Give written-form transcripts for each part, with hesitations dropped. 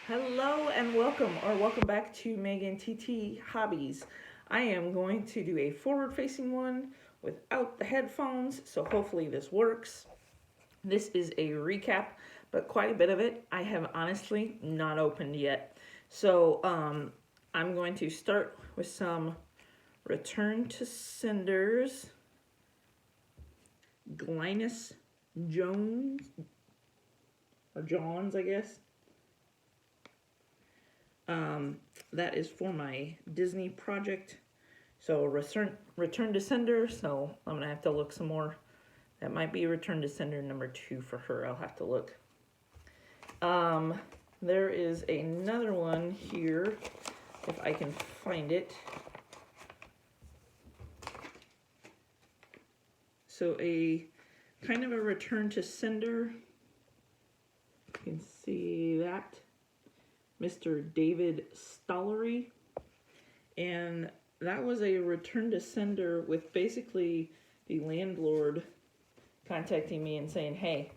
Hello and welcome back to Megan TT Hobbies. I am going to do a forward-facing one without the headphones, so hopefully this works. This is a recap, but quite a bit of it I have honestly not opened yet. So I'm going to start with some Return to Cinders, Glynis Jones, or Johns, I guess. That is for my Disney project. So Return to Sender. So I'm gonna have to look some more. That might be Return to Sender number 2 for her. I'll have to look. There is another one here, if I can find it. So a kind of a Return to Sender. You can see that. Mr. David Stollery, and that was a Return to Sender with basically the landlord contacting me and saying, hey,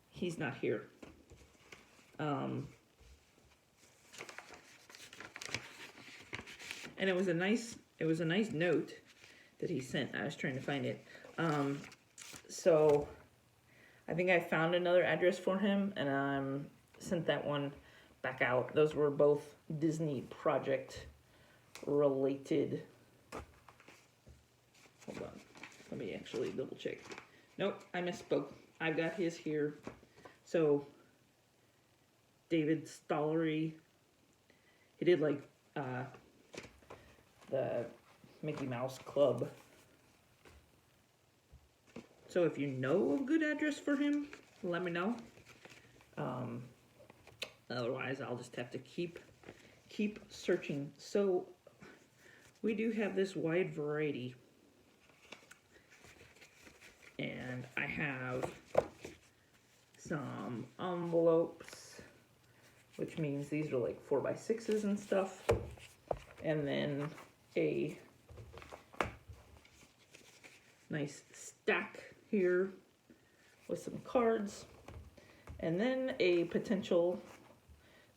he's not here. And it was a nice note that he sent. I was trying to find it. So I think I found another address for him, and sent that one back out. Those were both Disney project related. Hold on. Let me actually double check. Nope, I misspoke. I've got his here. So, David Stollery. He did like the Mickey Mouse Club. So if you know a good address for him, let me know. Otherwise, I'll just have to keep searching. So we do have this wide variety, and I have some envelopes, which means these are like 4x6s and stuff, and then a nice stack here with some cards, and then a potential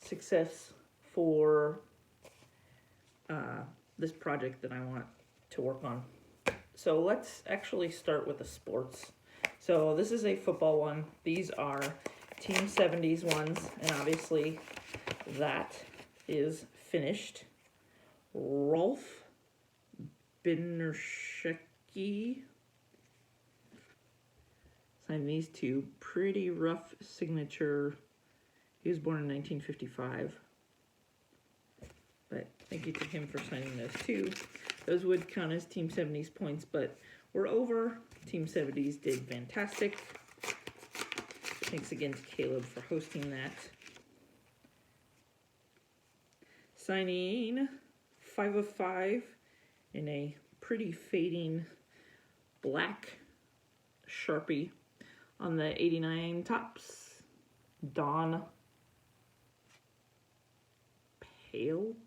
success for this project that I want to work on. So let's actually start with the sports. So this is a football one. These are Team 70s ones, and obviously that is finished. Rolf Binershecki signed these two. Pretty rough signature. He was born in 1955. But thank you to him for signing those two. Those would count as Team 70s points, but we're over. Team 70s did fantastic. Thanks again to Caleb for hosting that. Signing 5 of 5 in a pretty fading black Sharpie on the 89 tops. Don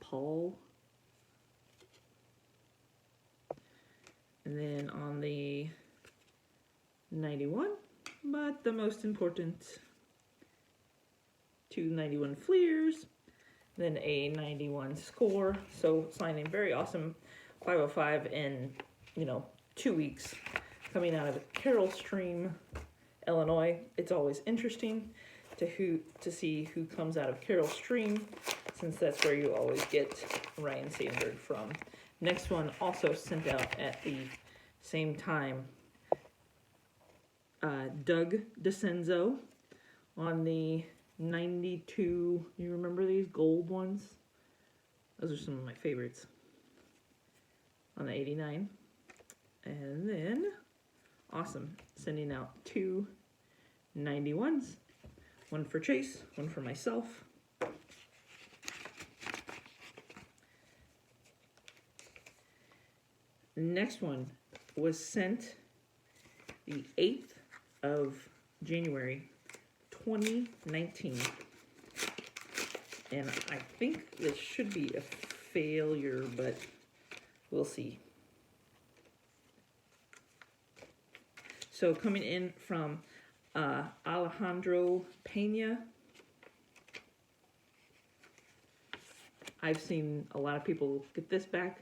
Paul. And then on the 91, but the most important, 2 91 Fleers, then a 91 score. So signing very awesome 505 in 2 weeks, coming out of Carroll Stream, Illinois. It's always interesting to see who comes out of Carroll Stream, since that's where you always get Ryan Sandberg from. Next one also sent out at the same time. Doug DeCenzo on the 92. You remember these gold ones? Those are some of my favorites. On the 89. And then, awesome, sending out 2 91s. One for Chase, one for myself. Next one was sent the 8th of January, 2019. And I think this should be a failure, but we'll see. So coming in from Alejandro Pena. I've seen a lot of people get this back,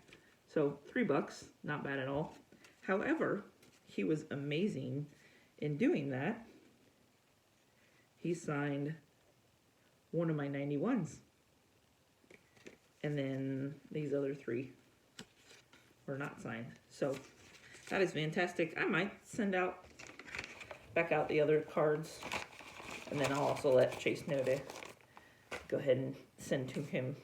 so $3, not bad at all. However, he was amazing in doing that. He signed one of my 91s. And then these other 3 were not signed. So that is fantastic. I might send back out the other cards. And then I'll also let Chase know to go ahead and send to him.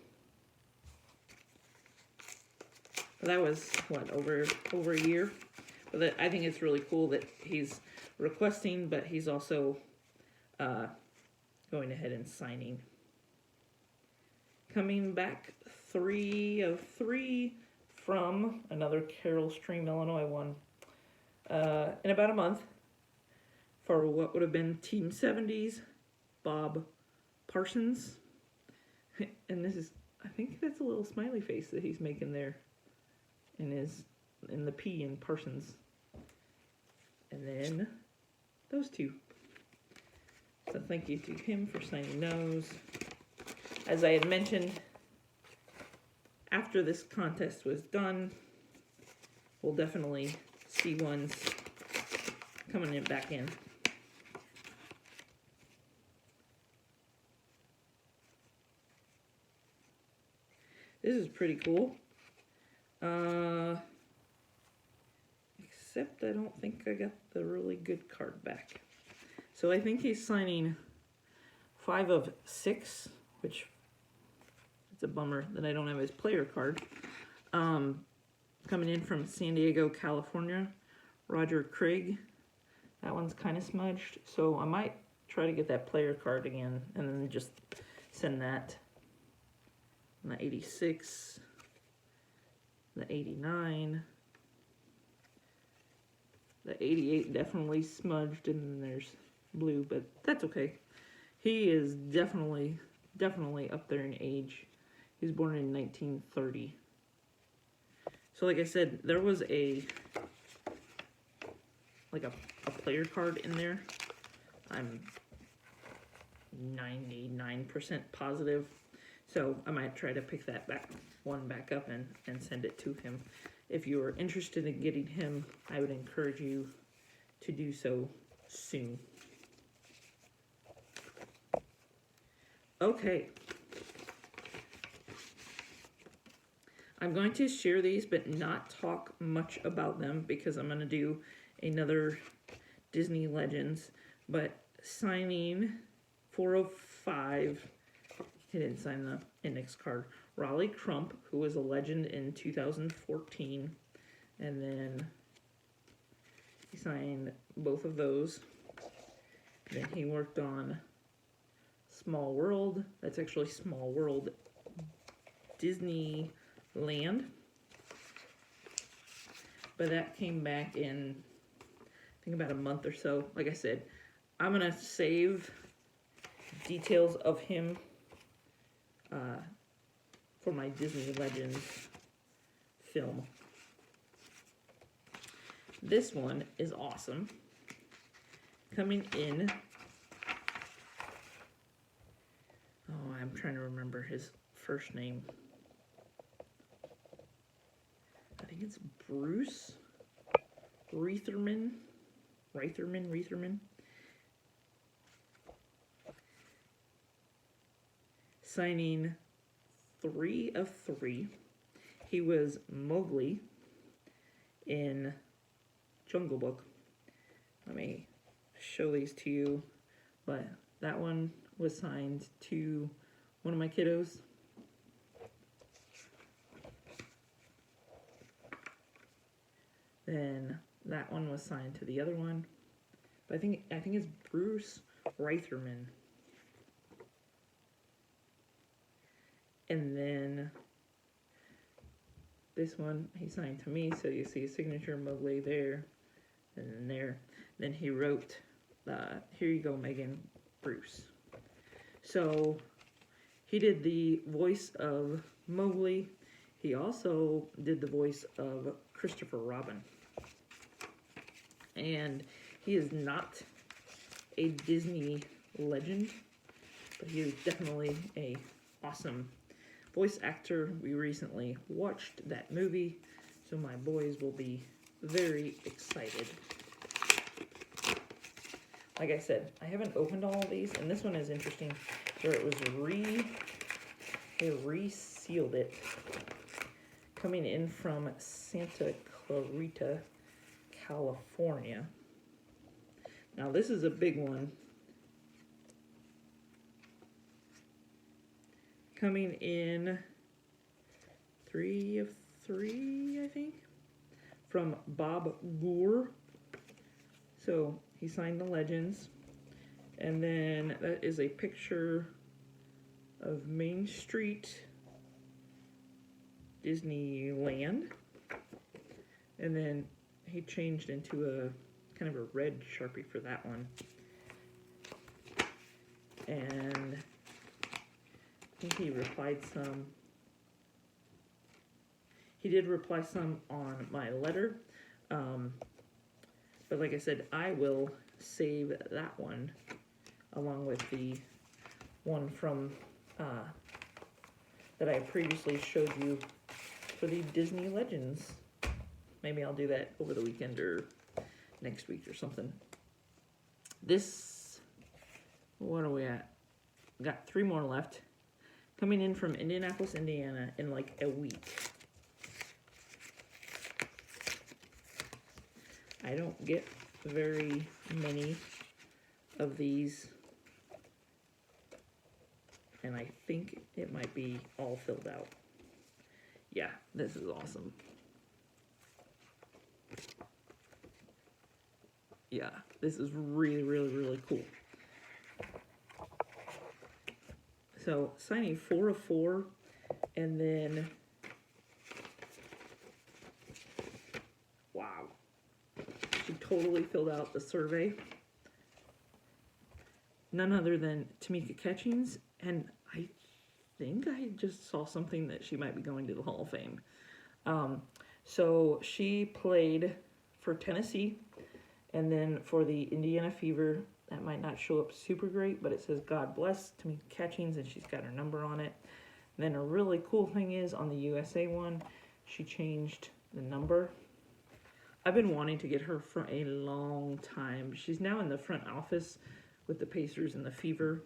That was, what, over a year? But I think it's really cool that he's requesting, but he's also going ahead and signing. Coming back 3 of 3 from another Carroll Stream, Illinois one in about a month for what would have been Team 70s, Bob Parsons. And this is, I think that's a little smiley face that he's making there in the P in Parsons. And then those 2. So thank you to him for signing those. As I had mentioned, after this contest was done, we'll definitely see ones coming back in. This is pretty cool. Except I don't think I got the really good card back. So I think he's signing 5 of 6, which it's a bummer that I don't have his player card. Coming in from San Diego, California, Roger Craig. That one's kind of smudged, so I might try to get that player card again and then just send that. And the 86, the 89, the 88 definitely smudged, and then there's blue, but that's okay. He is definitely up there in age. He was born in 1930. So like I said, there was a player card in there. I'm 99% positive. So I might try to pick that one back up and send it to him. If you are interested in getting him, I would encourage you to do so soon. Okay. I'm going to share these but not talk much about them because I'm going to do another Disney Legends. But signing 405, he didn't sign the index card. Raleigh Crump, who was a legend in 2014. And then he signed both of those. Then he worked on Small World. That's actually Small World Disneyland. But that came back in, I think, about a month or so. Like I said, I'm going to save details of him for my Disney Legends film. This one is awesome. Coming in, oh, I'm trying to remember his first name. I think it's Bruce Reitherman. Signing 3 of 3. He was Mowgli in Jungle Book. Let me show these to you. But that one was signed to one of my kiddos. Then that one was signed to the other one. But I think it's Bruce Reitherman. And then this one he signed to me, so you see his signature, Mowgli, there, and then there. Then he wrote, "Here you go, Megan, Bruce." So he did the voice of Mowgli. He also did the voice of Christopher Robin. And he is not a Disney legend, but he is definitely a awesome voice actor. We recently watched that movie, so my boys will be very excited. Like I said, I haven't opened all of these, and this one is interesting, where it was they resealed it, coming in from Santa Clarita, California. Now this is a big one. Coming in 3 of 3, I think, from Bob Gore. So he signed the legends. And then that is a picture of Main Street, Disneyland. And then he changed into a kind of a red Sharpie for that one. And I think he replied some. He did reply some on my letter. But like I said, I will save that one along with the one from that I previously showed you for the Disney Legends. Maybe I'll do that over the weekend or next week or something. This, what are we at? Got 3 more left. Coming in from Indianapolis, Indiana in like a week. I don't get very many of these, and I think it might be all filled out. Yeah, this is awesome. Yeah, this is really, really, really cool. So, signing 4 of 4, and then, wow. She totally filled out the survey. None other than Tamika Catchings, and I think I just saw something that she might be going to the Hall of Fame. So she played for Tennessee, and then for the Indiana Fever. That might not show up super great, but it says God bless Tamika Catchings, and she's got her number on it. And then a really cool thing is on the USA one, she changed the number. I've been wanting to get her for a long time. She's now in the front office with the Pacers and the Fever.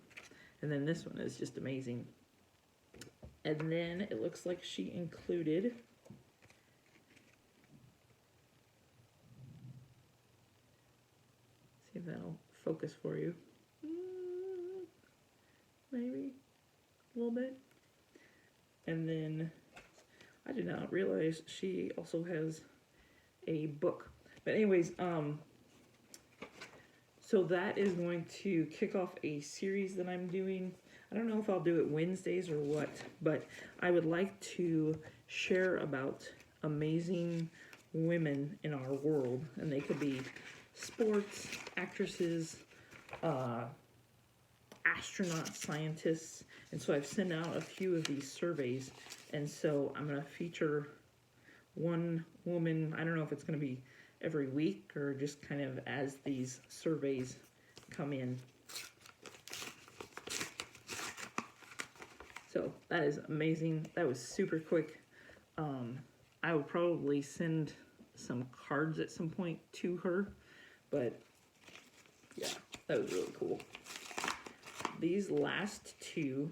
And then this one is just amazing. And then it looks like she included see if that'll focus for you. Maybe a little bit. And then I did not realize she also has a book. But anyways, so that is going to kick off a series that I'm doing. I don't know if I'll do it Wednesdays or what, but I would like to share about amazing women in our world, and they could be sports, actresses, astronauts, scientists, and so I've sent out a few of these surveys, and so I'm going to feature one woman. I don't know if it's going to be every week or just kind of as these surveys come in. So that is amazing. That was super quick. I would probably send some cards at some point to her, but yeah, that was really cool. These last 2,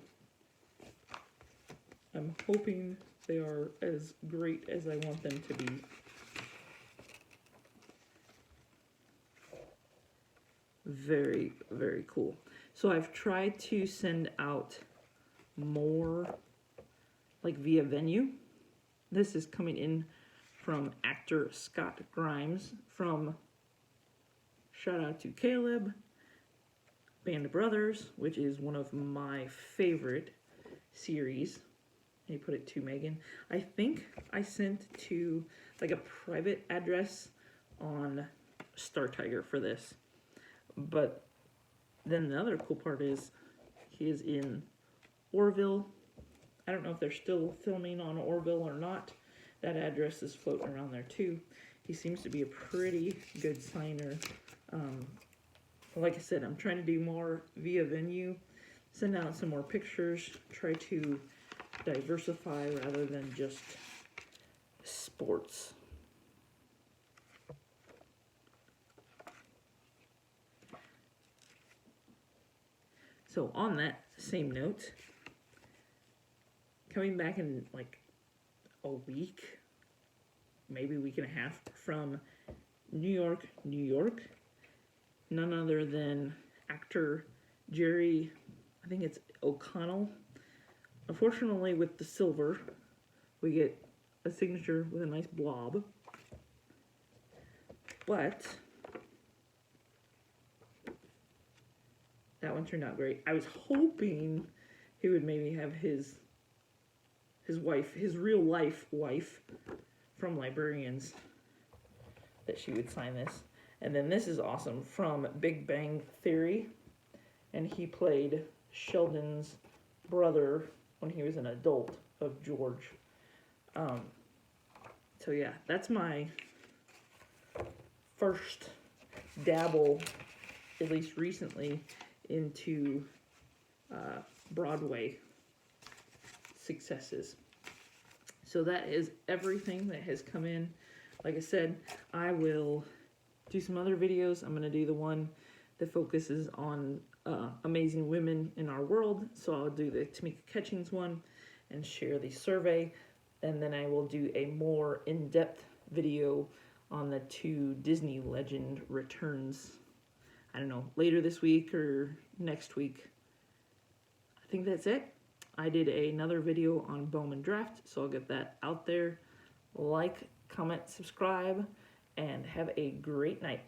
I'm hoping they are as great as I want them to be. Very, very cool. So I've tried to send out more like via venue. This is coming in from actor Scott Grimes from, shout out to Caleb, Band of Brothers, which is one of my favorite series. He put it to Megan. I think I sent to like a private address on Star Tiger for this. But then the other cool part is he is in Orville. I don't know if they're still filming on Orville or not. That address is floating around there too. He seems to be a pretty good signer. Like I said, I'm trying to do more via venue, send out some more pictures, try to diversify rather than just sports. So on that same note, coming back in like a week, maybe a week and a half, from New York, New York, none other than actor Jerry, I think it's O'Connell. Unfortunately, with the silver, we get a signature with a nice blob. But that one turned out great. I was hoping he would maybe have his wife, his real life wife from Librarians, that she would sign this. And then this is awesome, from Big Bang Theory, and he played Sheldon's brother when he was an adult of George. So yeah, that's my first dabble, at least recently, into Broadway successes. So that is everything that has come in. Like I said, I will do some other videos. I'm going to do the one that focuses on amazing women in our world. So I'll do the Tamika Catchings one and share the survey. And then I will do a more in-depth video on the 2 Disney Legend returns. I don't know, later this week or next week. I think that's it. I did another video on Bowman Draft, so I'll get that out there. Like, comment, subscribe, and have a great night.